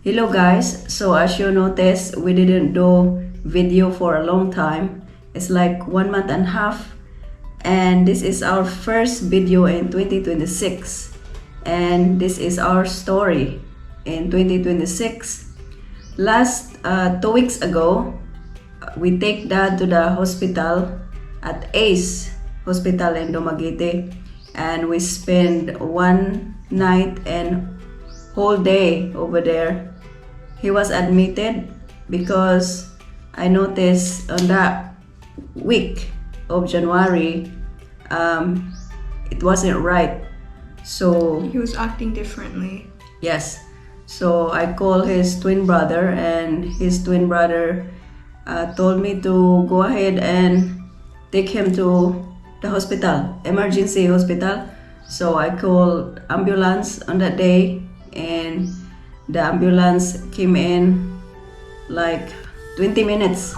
Hello guys, so as you notice, we didn't do video for a long time. It's like 1 month and a half, and this is our first video in 2026, and this is our story in 2026. Last 2 weeks ago, we take Dad to the hospital at ACE Hospital in Dumaguete, and we spend one night and whole day over there. He was admitted because I noticed on that week of January it wasn't right, so He was acting differently. yes, so I called his twin brother, and his twin brother told me to go ahead and take him to the hospital, emergency hospital. So I called ambulance on that day, and the ambulance came in like 20 minutes.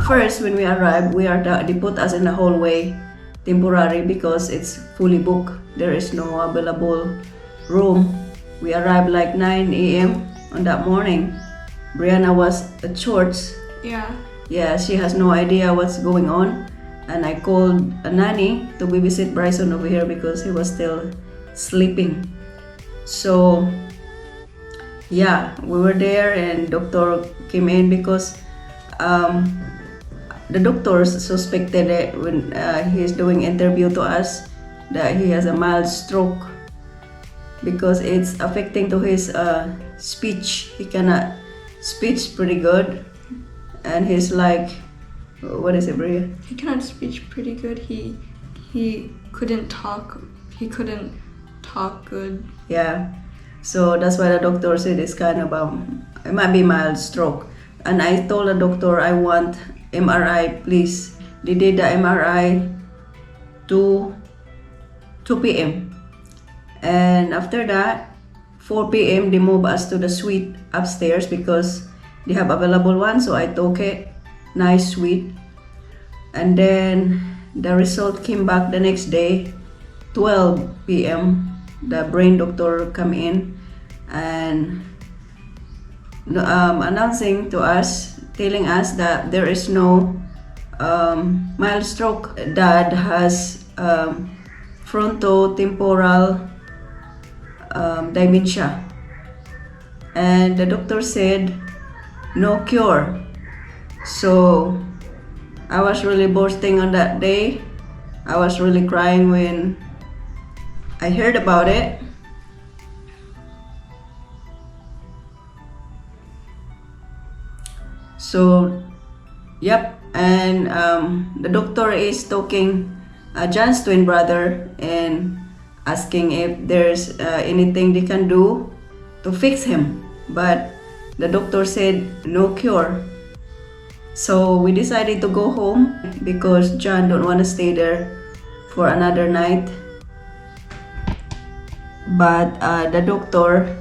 First, when we arrived, they put us in the hallway temporary because it's fully booked. There is no available room. We arrived like 9 a.m. on that morning. Brianna was at church. Yeah, she has no idea what's going on, and I called a nanny to babysit Bryson over here because he was still sleeping. So yeah, we were there, and doctor came in because the doctors suspected it when he's doing interview to us that he has a mild stroke because it's affecting to his speech. He cannot speak pretty good, and he's like, what is it, Bria? He cannot speak pretty good. He couldn't talk. He couldn't talk good. Yeah, so that's why the doctor said it's kind of it might be mild stroke. And I told the doctor I want MRI, please. They did the MRI 2 p.m. and after that 4 p.m. they move us to the suite upstairs because they have available one. So I took it, nice suite, and then the result came back the next day 12 p.m. The brain doctor come in and announcing to us, telling us that there is no mild stroke. Dad has frontotemporal dementia, and the doctor said no cure. So I was really bursting on that day. I was really crying when I heard about it. So yep, and the doctor is talking John's twin brother and asking if there's anything they can do to fix him, but the doctor said no cure. So we decided to go home because John don't want to stay there for another night. But the doctor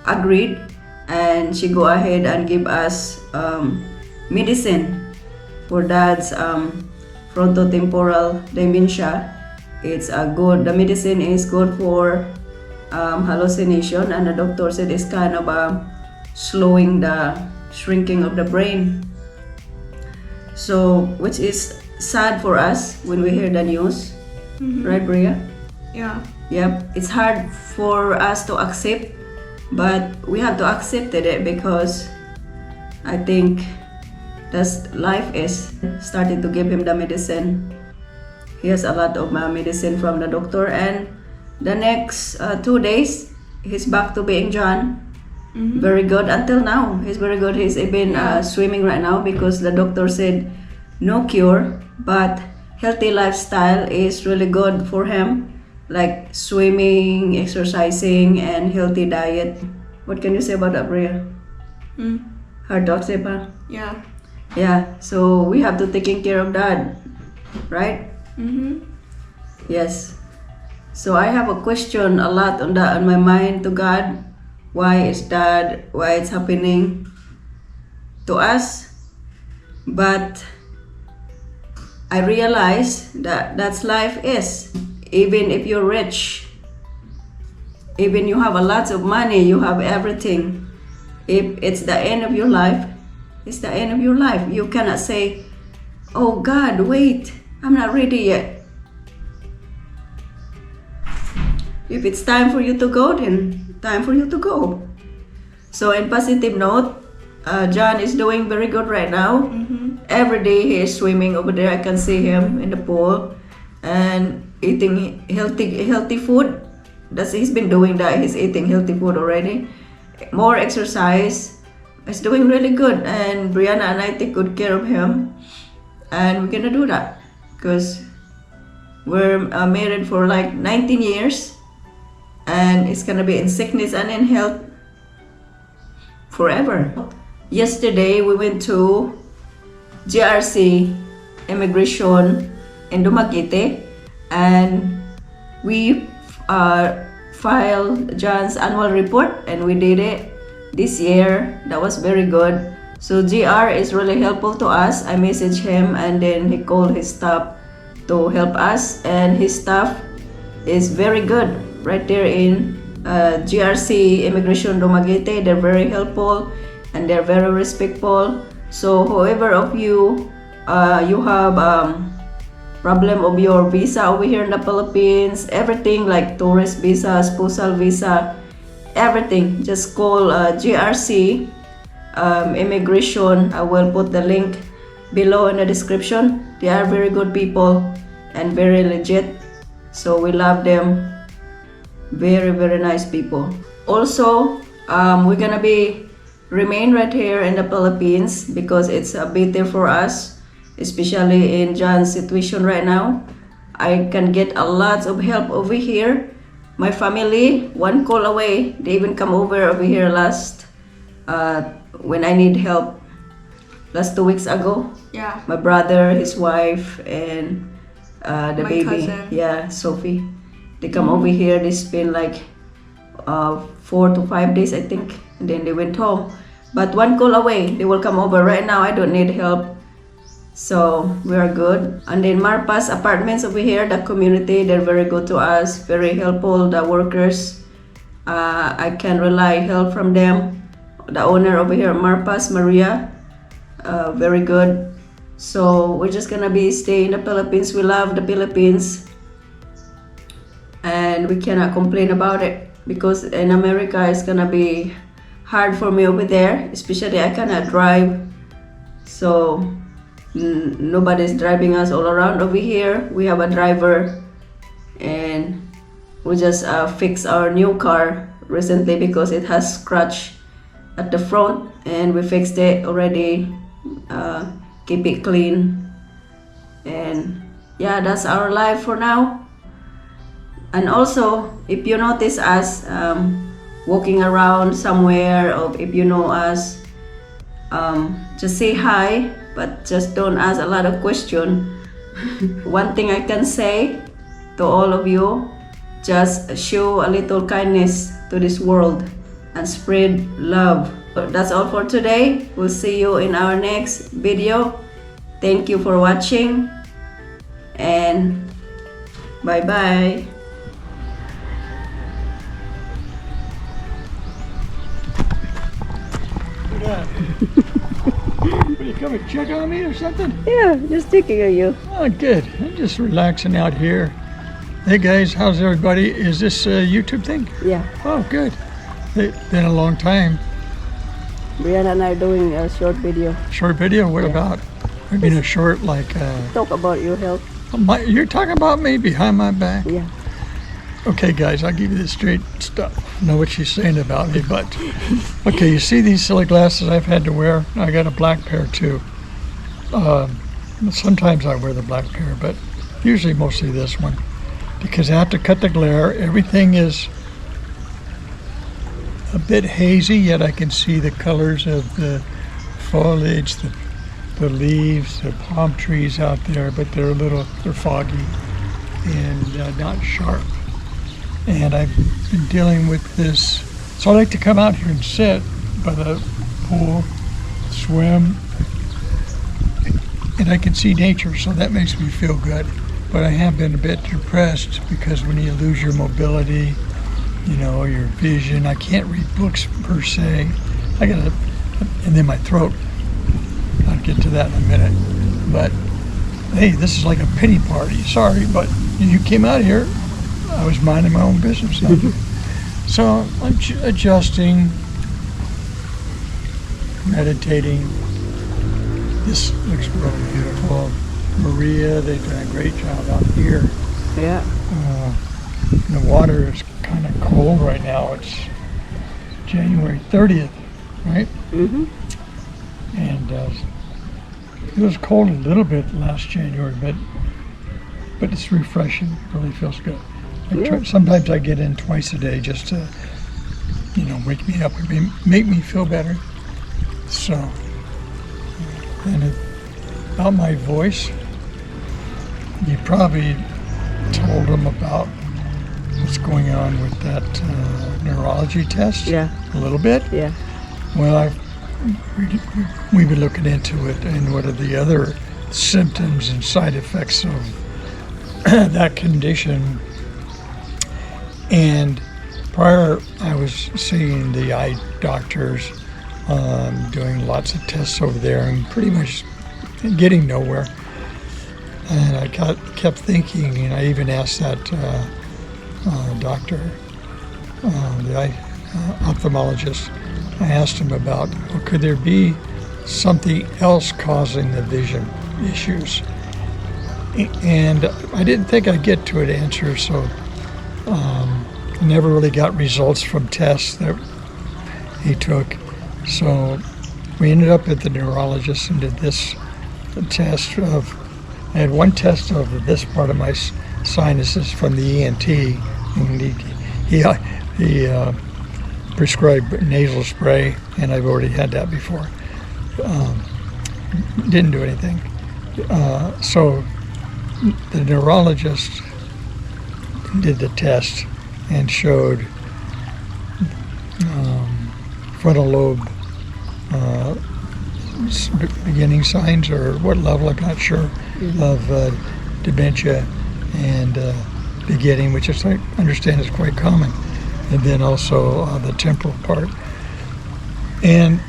agreed, and she go ahead and give us medicine for Dad's frontotemporal dementia. It's good. The medicine is good for hallucination, and the doctor said it's kind of slowing the shrinking of the brain. So, which is sad for us when we hear the news, right, Bria? Yeah. Yep, it's hard for us to accept, but we have to accept it because I think that's life is. Started to give him the medicine. He has a lot of medicine from the doctor, and the next 2 days he's back to being John. Very good until now. He's very good. He's even swimming right now because the doctor said no cure, but healthy lifestyle is really good for him, like swimming, exercising, and healthy diet. What can you say about that, Bria? Hard to accept, huh? Yeah. Yeah, so we have to taking care of Dad, right? Yes. So I have a question a lot on my mind to God. Why is Dad? Why it's happening to us? But I realized that that's life is. Even if you're rich, even you have a lot of money, you have everything. If it's the end of your life, it's the end of your life. You cannot say, oh God, wait, I'm not ready yet. If it's time for you to go, then time for you to go. So in positive note, John is doing very good right now. Every day he is swimming over there. I can see him in the pool and eating healthy food. He's been doing that. He's eating healthy food already. More exercise. He's doing really good. And Brianna and I take good care of him. And we're gonna do that because we're married for like 19 years. And it's gonna be in sickness and in health forever. Yesterday we went to GRC immigration in Dumaguete and we filed John's annual report and we did it this year. That was very good. So GR is really helpful to us. I messaged him and then he called his staff to help us, and his staff is very good right there in GRC Immigration Dumaguete. They're very helpful and they're very respectful. So whoever of you you have problem of your visa over here in the Philippines, everything like tourist visa, spousal visa, everything, just call GRC Immigration. I will put the link below in the description. They are very good people and very legit, so we love them. Very nice people. Also, we're gonna remain right here in the Philippines because it's better for us, especially in John's situation right now. I can get a lot of help over here. My family, one call away, they even come over here last when I need help last 2 weeks ago. Yeah. My brother, his wife, and the My baby. cousin. Yeah, Sophie. They come over here. They spend like 4 to 5 days, I think, and then they went home. But one call away, they will come over. Right now, I don't need help, so we are good. And then Marpa's apartments over here, the community, they're very good to us, very helpful. The workers, I can rely help from them. The owner over here, Marpa's, Maria, very good. So we're just gonna stay in the Philippines. We love the Philippines, and we cannot complain about it because in America it's gonna be hard for me over there, especially I cannot drive, so nobody's driving us all around. Over here we have a driver, and we just fixed our new car recently because it has scratch at the front, and we fixed it already, keep it clean, and yeah, that's our life for now. And also, if you notice us walking around somewhere, or if you know us, just say hi, but just don't ask a lot of questions. One thing I can say to all of you, just show a little kindness to this world and spread love. That's all for today. We'll see you in our next video. Thank you for watching, and bye bye. What, you come and check on me or something? Yeah, just thinking of you. Oh, good. I'm just relaxing out here. Hey guys, how's everybody? Is this a YouTube thing? Yeah, Oh, good. It's been a long time. Brianna and I are doing a short video. Short video? What Yeah. about? I mean, a short like. Talk about your health. You're talking about me behind my back. Yeah. Okay, guys, I'll give you the straight stuff. I know what she's saying about me, but okay. You see these silly glasses I've had to wear? I got a black pair too. Sometimes I wear the black pair, but usually mostly this one because I have to cut the glare. Everything is a bit hazy, yet I can see the colors of the foliage, the leaves, the palm trees out there, but they're foggy and not sharp. And I've been dealing with this, so I like to come out here and sit by the pool, swim, and I can see nature, so that makes me feel good. But I have been a bit depressed because when you lose your mobility, you know, your vision, I can't read books per se. And then my throat. I'll get to that in a minute. But hey, this is like a pity party. Sorry, but you came out here. I was minding my own business. So I'm adjusting, meditating. This looks really beautiful. Maria, they've done a great job out here. Yeah. The water is kind of cold right now. It's January 30th, right? Mm-hmm. And it was cold a little bit last January, but it's refreshing. It really feels good. Sometimes I get in twice a day just to, you know, wake me up and make me feel better. So, and about my voice, you probably told them about what's going on with that neurology test. Yeah. A little bit. Yeah. Well, we've been looking into it and what are the other symptoms and side effects of that condition. And prior, I was seeing the eye doctors, doing lots of tests over there and pretty much getting nowhere. And I kept thinking, and I even asked that doctor, the eye ophthalmologist, I asked him about, well, could there be something else causing the vision issues? And I didn't think I'd get to an answer, so I never really got results from tests that he took. So we ended up at the neurologist and did this test of, I had one test of this part of my sinuses from the ENT, and he prescribed nasal spray, and I've already had that before. Didn't do anything. So the neurologist did the test and showed frontal lobe beginning signs, or what level, I'm not sure, of dementia and beginning, which is, I understand, is quite common. And then also the temporal part. And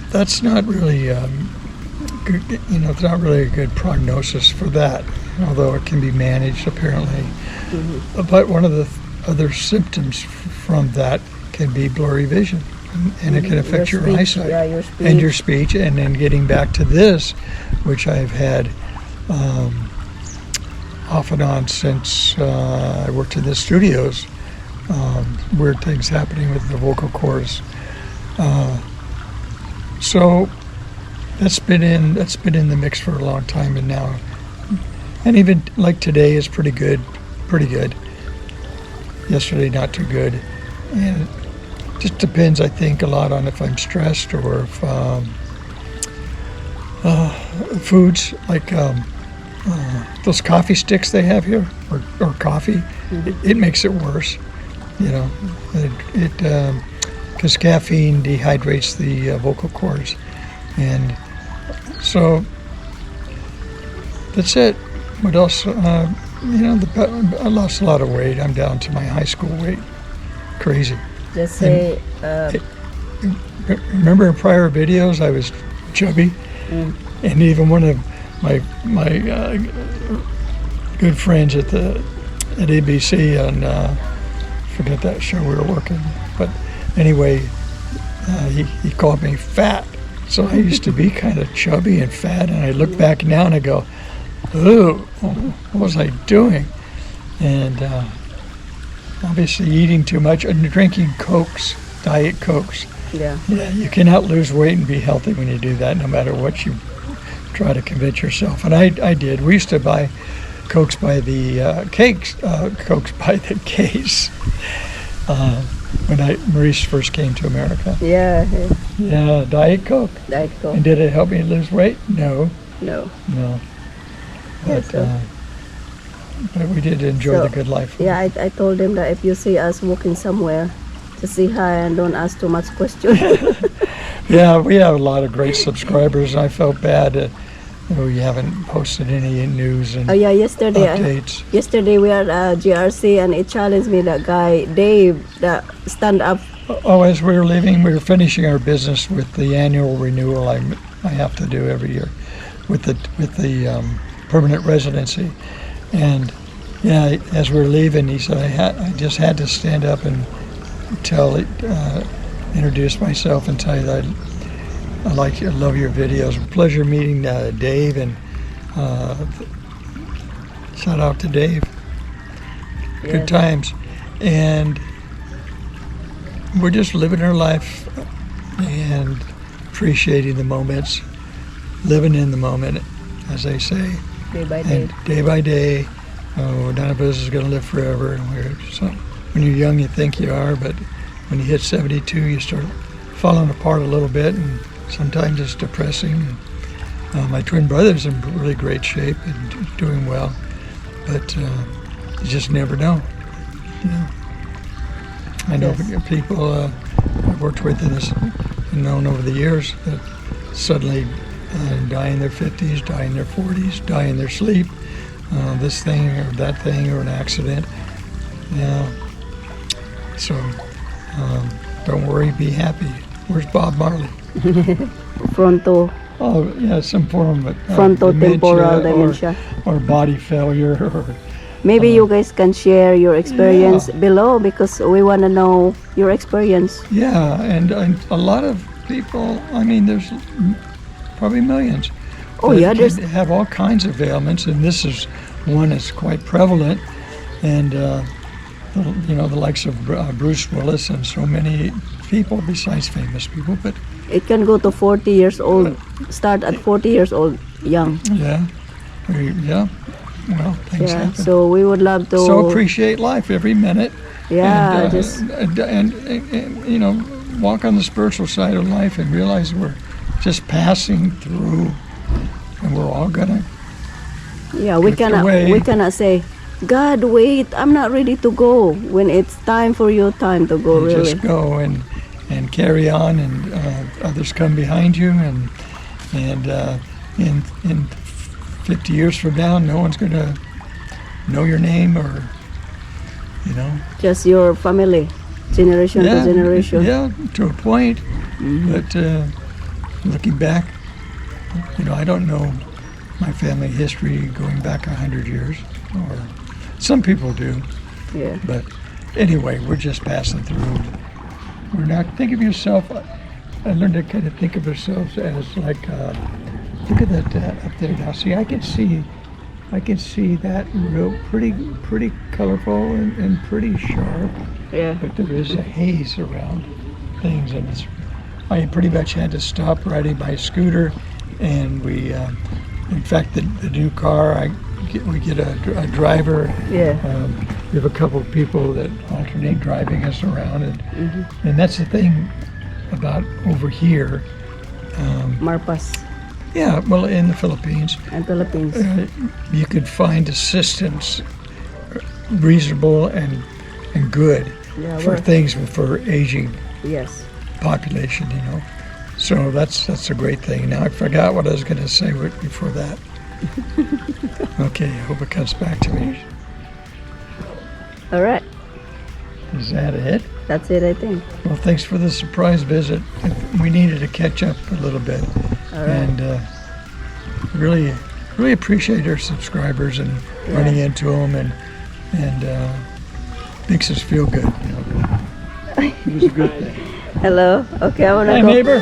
that's not really, good, you know, it's not really a good prognosis for that, although it can be managed apparently. Mm-hmm. But one of the other symptoms from that can be blurry vision, and it can affect your eyesight, and your speech. And then getting back to this, which I've had off and on since I worked in the studios, weird things happening with the vocal cords. So that's been in the mix for a long time, and now, and even like today is pretty good. Yesterday not too good, and it just depends, I think, a lot on if I'm stressed or if foods like those coffee sticks they have here, or coffee, it makes it worse. You know, because caffeine dehydrates the vocal cords, and so that's it. What else? You know, I lost a lot of weight. I'm down to my high school weight. Crazy. Just say. Remember in prior videos I was chubby, and even one of my good friends at ABC on. Forget that show we were working, but anyway, he called me fat. So I used to be kind of chubby and fat, and I look back now and I go, "Ooh, what was I doing?" And obviously eating too much and drinking Cokes, Diet Cokes. Yeah, you cannot lose weight and be healthy when you do that, no matter what you try to convince yourself. And I did. We used to buy Cokes by the Cokes by the case. When Maurice first came to America. Yeah. Diet Coke. Diet Coke. And did it help me lose weight? No. But we did enjoy the good life. Yeah, I told them that if you see us walking somewhere, just say hi and don't ask too much questions. Yeah, we have a lot of great subscribers, and I felt bad we haven't posted any news and Oh yeah, yesterday updates. yesterday we are at GRC and it challenged me, that guy Dave, that stand up. Oh, as we were leaving, we were finishing our business with the annual renewal I have to do every year with the permanent residency. And yeah, as we were leaving, he said I just had to stand up and introduce myself and tell you that I love your videos. Pleasure meeting Dave, and shout out to Dave. Good times. And we're just living our life and appreciating the moments, living in the moment, as they say. Day by day. And day by day. None of us is going to live forever. When you're young, you think you are, but when you hit 72, you start falling apart a little bit, and sometimes it's depressing. My twin brother's in really great shape and doing well, but you just never know. I know people I've worked with and known over the years that suddenly die in their 50s, die in their 40s, die in their sleep, this thing or that thing or an accident. So don't worry, be happy. Where's Bob Marley? Frontal. Oh yeah, some form of Frontotemporal dementia. or body failure, or Maybe you guys can share your experience below, because we want to know your experience. yeah, and a lot of people. I mean, there's probably millions. Oh that yeah, there's have all kinds of ailments, and this is one that's quite prevalent. And the likes of Bruce Willis and so many people besides famous people, but it can go to 40 years old. Start at 40 years old, young. yeah. Well, things Yeah. happen. So we would love to. So appreciate life every minute. Yeah, and walk on the spiritual side of life and realize we're just passing through, and we're all gonna. Yeah, we cannot say, God, wait, I'm not ready to go. When it's time for you, time to go. Really. Just go and carry on, and others come behind you, and in 50 years from now, no one's gonna know your name, or Just your family, generation to generation. Yeah, to a point. But looking back, I don't know my family history going back 100 years, or some people do. Yeah. But anyway, we're just passing through. We're not. Think of yourself. I learned to kind of think of ourselves as like. Look at that up there now. See, I can see that real pretty colorful and pretty sharp. Yeah. But there is a haze around things, and I pretty much had to stop riding my scooter, and we, in fact, the new car, we get a driver. Yeah. We have a couple of people that alternate driving us around, and that's the thing about over here. Marpas Yeah, well, in the Philippines, and Philippines. you could find assistance reasonable and good for things for aging Yes. population, So that's a great thing. Now I forgot what I was going to say before that. Okay, I hope it comes back to me. All right. Is that it? That's it, I think. Well, thanks for the surprise visit. We needed to catch up a little bit. All right. And really appreciate our subscribers and running into them, and makes us feel good. It was a good thing. Hello. Okay, I wanna Hi, go. neighbor.